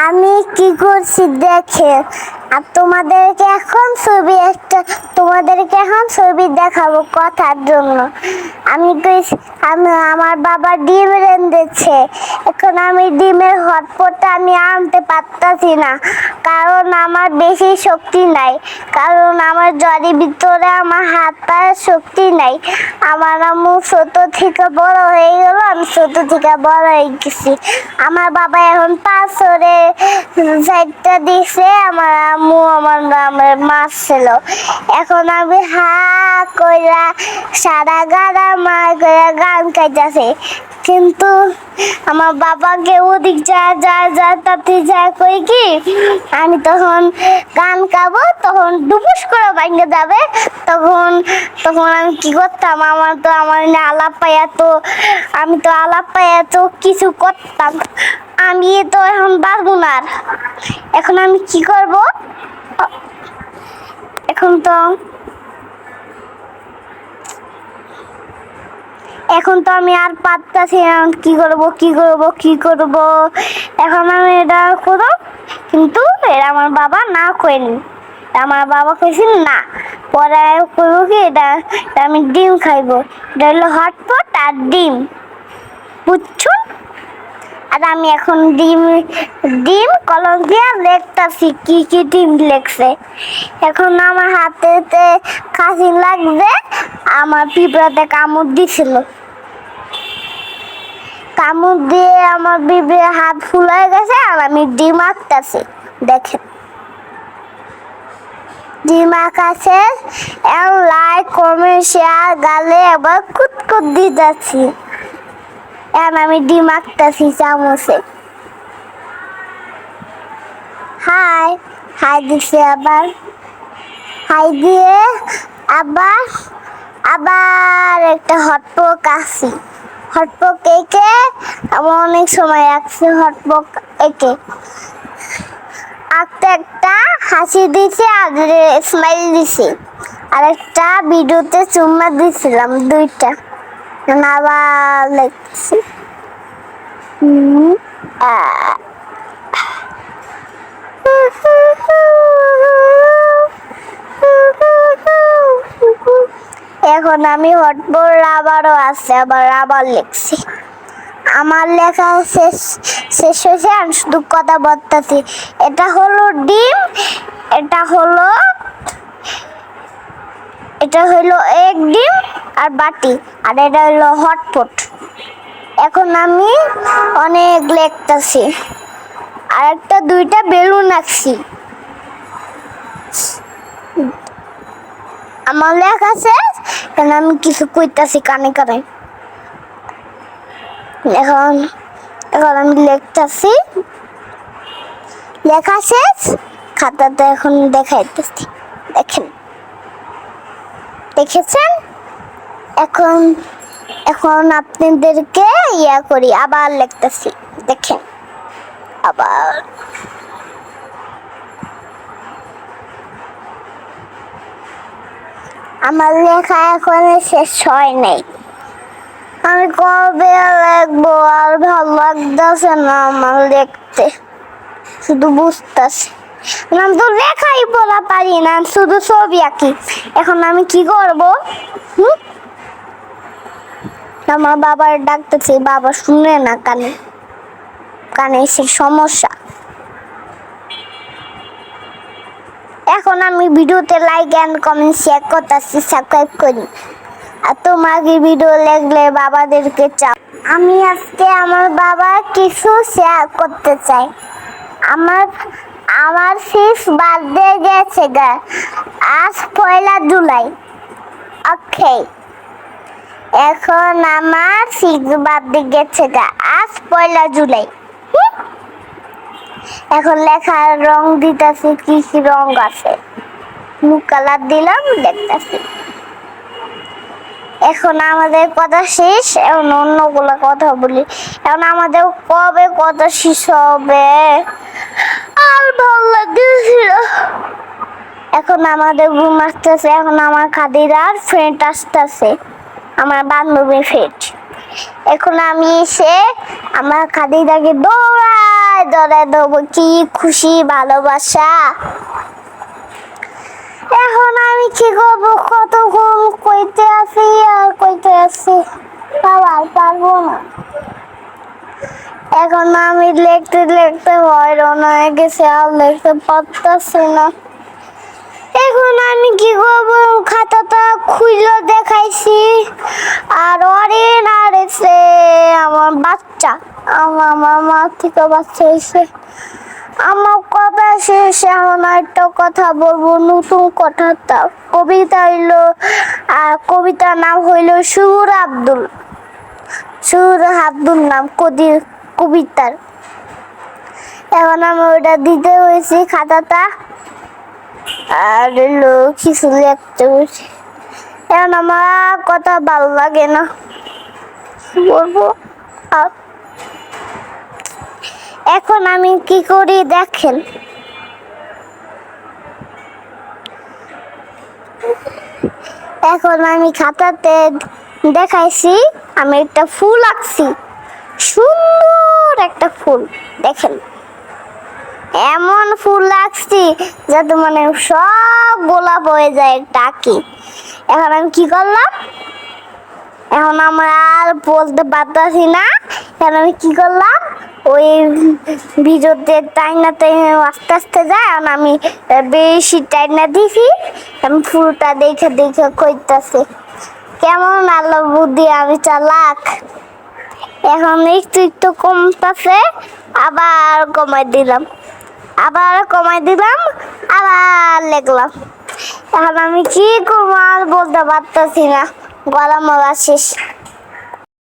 আমি কি করছি দেখে আর তোমাদেরকে এখন ছবি দেখাবো কথার জন্য। আমি আমার বাবা ডিম রেঁধেছে, এখন আমি ডিমের হটপটটা আমি আনতে পারতাছি না, কারণ আমার বেশি শক্তি নাই, কারণ আমার জ্বরের ভিতরে আমার হাত পায়ের শক্তি নাই। আমার আম্মু ছোট থেকে বড় হয়ে গেল, আমি ছোট থেকে বড় হয়ে গেছি। আমার বাবা এখন পাথরে চারটা দিছে, আমার আম্মু আমার মারছিল। এখন আমি হা কইরা সারা গাড়া মার কইরা গান গাইতেছে, কিন্তু আমার বাবাকে ওদিক যা তাতে যা কই কি আমি তখন গান গাবো, তখন ডুবুস করে ভাঙে যাবে। তখন আমি কি করতাম, আমার আলাপ পাইয়া তো কিছু করতাম। আমি তো এখন পারবো না। এখন আমি কি করব? এখন তো আমি আর পারতাছি না, কি করব। এখন আমি এটা করব, কিন্তু এটা আমার বাবা না কইনি। আমার বাবা কইছিল না, পরে করবো কি এটা আমি ডিম খাইবো। এটা হলো হটপট আর ডিম, বুঝছুন? আর আমি এখন ডিম কলম দিয়ে লিখতাছি কি ডিম লেখছে। এখন আমার হাতেতে কাশি লাগবে, আমার পিঁপড়াতে কামড় দিছিল। কামড় দিয়ে আমার পিঁপড়ে হাত ফুলে গেছে, আর আমি ডিম আঁকতাছি। দেখেন ডিম আঁকাছে, লাইক কমেন্ট শেয়ার গালে আবার কুতকুত দিতেছি। এখন আমি ডিম আঁকতাছি চামচে। হাই দিছে, আবার হাই দিয়ে আবার একটা হটপক আঁকছি। হটপক এঁকে আমার অনেক সময় আঁকছি। হটপক এঁকে আঁকতে একটা হাসি দিছি আর স্মাইল দিছি, আর একটা ভিডিওতে চুম্মা দিছিলাম, দুইটা। আবার লিখছি এখন আমি হটপট আবারও আছে, আবার লিখছি। আমার লেখা শেষ হয়েছে, আমি শুধু কথা বলতেছি। এটা হলো ডিম, এটা হলো এক ডিম আর বাটি, আর এটা হলো হটপট। এখন আমি অনেক লিখতেছি, আর একটা দুইটা বেলুন আঁকছি। আমার লেখা শেষ, এখন আমি কিছু কইতাছি কানে কানে। এখন আমি লিখতেছি, লেখা শেষ, খাতাতে এখন দেখাইতেছি। দেখেছেন? এখন আপনাদেরকে করি, আবার লিখতেছি। দেখেন আবার আমার লেখা এখন শেষ হয় নাই। আমি কবে লিখবো, আর ভালো লাগতেছে না আমার লিখতে, শুধু বুঝতেছি। আমি তো লেখাই বলা পারি না, শুধু ছবি আঁকি। এখন আমি কি করব? আমার বাবার ডাকতেছি, বাবা শুনে না, কানে এসে সমস্যা। এখন আমি ভিডিওতে লাইক এন্ড কমেন্ট শেয়ার করতেছি, সাবস্ক্রাইব করি। আর তোমাকে ভিডিও লাগলে বাবাদেরকে চাও। আমি আজকে আমার বাবা কিছু শেয়ার করতে চাই। আমার 6 বার্থডে গেছে গা, আজ 1 জুলাই। ওকে, এখন আমার 6 বার্থডে গেছে গা, আজ 1 জুলাই। এখন লেখার রং দিতেছি, কি রং আছে, ব্লু কালার দিলাম, দেখতেছি। এখন আমাদের কথা শেষ, এখন অন্যগুলো কথা বলি। এখন আমাদের কবে কথা শেষ হবে, আর ভালো লাগতেছিল। এখন আমাদের ঘুম আসতেছে। এখন আমার খাদিরার ফ্রেন্ড আসতেছে, আমার বান্ধবী ফ্রেন্ড। এখন আমি এসে আমার খাদিরাকে দৌড়ায় ধরে দেবো, কি খুশি ভালোবাসা। এখন আমি কি করবো, কতক্ষণ কইতে আছি আর কইতে আছি, আর পারবো না। এখন আমি লিখতে লিখতে হয়রান হয়ে গেছে, আর লিখতে পারতেছি না। এখন আমি কি করবো, খাতাটা খুলে দেখাইছি আর ওরে নাড়েছে আমার বাচ্চা, আমার মা থেকে বাচ্চা হয়েছে। আমার কথা শেষ, এখন একটা কথা বলবো, নতুন কথাটা কবিতা হইলো, আর কবিতার নাম হইলো সুর আব্দুল। সুর আব্দুল নাম কবিতার। এখন আমি ওটা দিতে হয়েছি খাতাটা, আর হলো কিছু লিখতে হয়েছে। এখন আমার কথা ভালো লাগে না, বলবো। আর এখন আমি কি করি দেখেন, এখন আমি খাতাতে দেখাইছি আমি একটা ফুল আঁকছি, সুন্দর একটা ফুল। দেখেন এমন ফুল আঁকছি যাতে মানে সব গোলাপ হয়ে যায় টাকি। এখন আমি কি করলাম, এখন আমরা আর বলতে পারতাছি না। এখন আমি কি করলাম, ওই ভিডিওতে টাইনা আস্তে আস্তে যায়, এখন আমি বেশি টাইনা দিছি। আমি ফুলটা দেখে দেখে কইতাছি কেমন আলো বুদ্ধি, আমি চালাক। এখন একটু একটু কমতাছে, আবার কমাই দিলাম, আবার কমাই দিলাম, আবার লিখলাম। এখন আমি কি করবো আর বলতে পারতাছি না, গলা মলা শেষ।